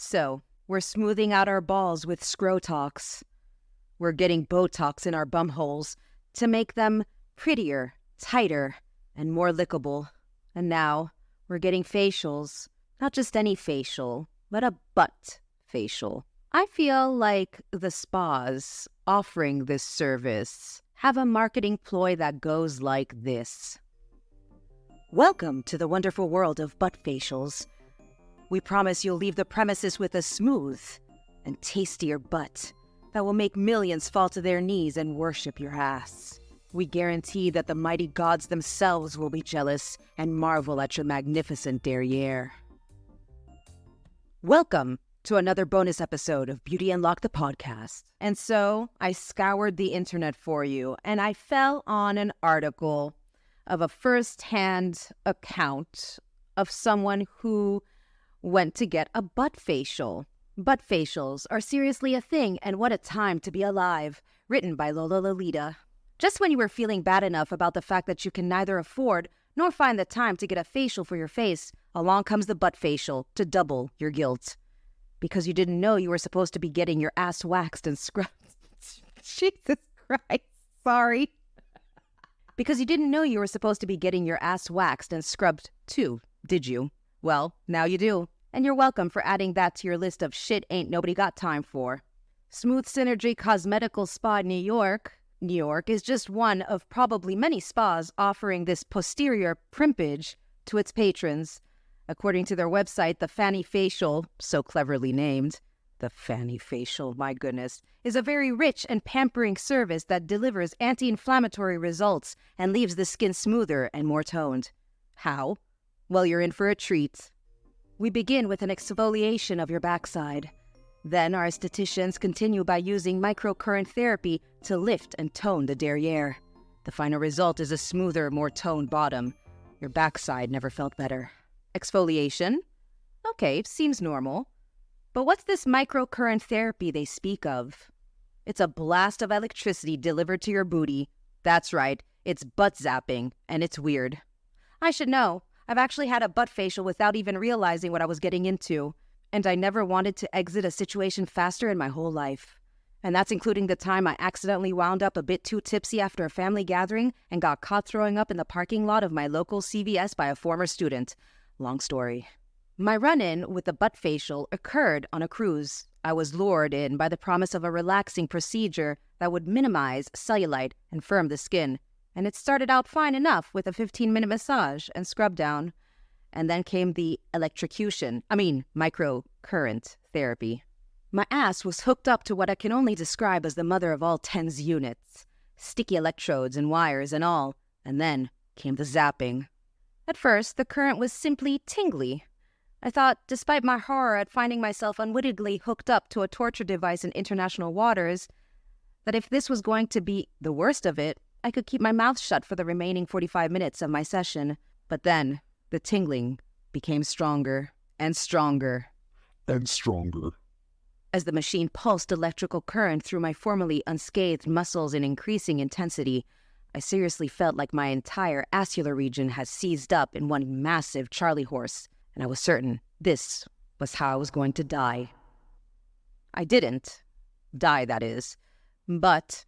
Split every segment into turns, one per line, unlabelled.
So, we're smoothing out our balls with Scrotox. We're getting Botox in our bumholes to make them prettier, tighter, and more lickable. And now, we're getting facials. Not just any facial, but a butt facial. I feel like the spas offering this service have a marketing ploy that goes like this. Welcome to the wonderful world of butt facials. We promise you'll leave the premises with a smooth and tastier butt that will make millions fall to their knees and worship your ass. We guarantee that the mighty gods themselves will be jealous and marvel at your magnificent derriere. Welcome to another bonus episode of Beauty Unlocked the podcast. And so I scoured the internet for you, and I fell on an article of a first-hand account of someone who went to get a butt facial. Butt facials are seriously a thing, and what a time to be alive. Written by Lola Lolita. Just when you were feeling bad enough about the fact that you can neither afford nor find the time to get a facial for your face, along comes the butt facial to double your guilt. Because you didn't know you were supposed to be getting your ass waxed and scrubbed. Jesus Christ, sorry. Because you didn't know you were supposed to be getting your ass waxed and scrubbed too, did you? Well, now you do. And you're welcome for adding that to your list of shit ain't nobody got time for. Smooth Synergy Cosmetical Spa in New York is just one of probably many spas offering this posterior primpage to its patrons. According to their website, the Fanny Facial, so cleverly named, the Fanny Facial, my goodness, is a very rich and pampering service that delivers anti-inflammatory results and leaves the skin smoother and more toned. How? Well, you're in for a treat. We begin with an exfoliation of your backside. Then our estheticians continue by using microcurrent therapy to lift and tone the derriere. The final result is a smoother, more toned bottom. Your backside never felt better. Exfoliation? Okay, seems normal. But what's this microcurrent therapy they speak of? It's a blast of electricity delivered to your booty. That's right, it's butt zapping, and it's weird. I should know. I've actually had a butt facial without even realizing what I was getting into, and I never wanted to exit a situation faster in my whole life. And that's including the time I accidentally wound up a bit too tipsy after a family gathering and got caught throwing up in the parking lot of my local CVS by a former student. Long story. My run-in with the butt facial occurred on a cruise. I was lured in by the promise of a relaxing procedure that would minimize cellulite and firm the skin. And it started out fine enough with a 15-minute massage and scrub down. And then came the microcurrent therapy. My ass was hooked up to what I can only describe as the mother of all TENS units. Sticky electrodes and wires and all. And then came the zapping. At first, the current was simply tingly. I thought, despite my horror at finding myself unwittingly hooked up to a torture device in international waters, that if this was going to be the worst of it, I could keep my mouth shut for the remaining 45 minutes of my session. But then, the tingling became stronger and stronger.
And stronger.
As the machine pulsed electrical current through my formerly unscathed muscles in increasing intensity, I seriously felt like my entire assular region had seized up in one massive Charlie horse, and I was certain this was how I was going to die. I didn't. Die, that is. But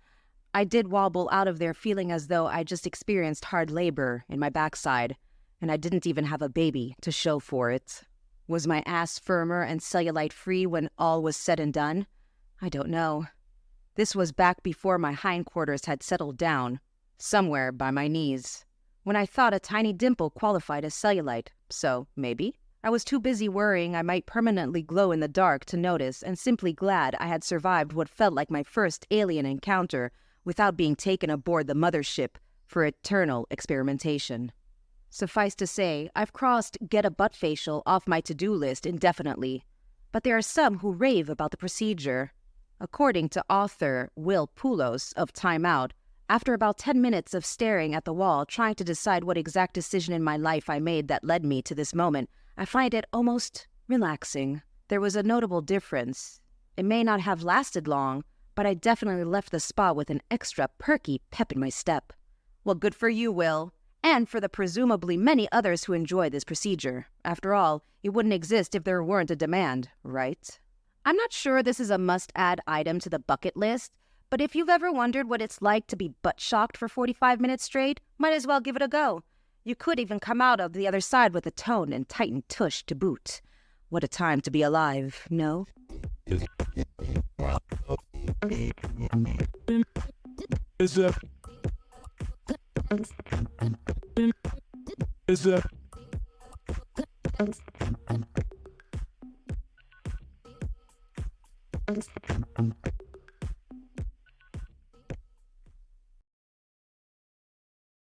I did wobble out of there feeling as though I just experienced hard labor in my backside, and I didn't even have a baby to show for it. Was my ass firmer and cellulite-free when all was said and done? I don't know. This was back before my hindquarters had settled down, somewhere by my knees, when I thought a tiny dimple qualified as cellulite, so maybe. I was too busy worrying I might permanently glow in the dark to notice, and simply glad I had survived what felt like my first alien encounter without being taken aboard the mothership for eternal experimentation. Suffice to say, I've crossed get a butt facial off my to-do list indefinitely, but there are some who rave about the procedure. According to author Will Poulos of Time Out, after about 10 minutes of staring at the wall trying to decide what exact decision in my life I made that led me to this moment, I find it almost relaxing. There was a notable difference. It may not have lasted long, but I definitely left the spa with an extra perky pep in my step. Well, good for you, Will. and for the presumably many others who enjoy this procedure. After all, it wouldn't exist if there weren't a demand, right? I'm not sure this is a must-add item to the bucket list, but if you've ever wondered what it's like to be butt-shocked for 45 minutes straight, might as well give it a go. You could even come out of the other side with a toned and tightened tush to boot. What a time to be alive, no?
Is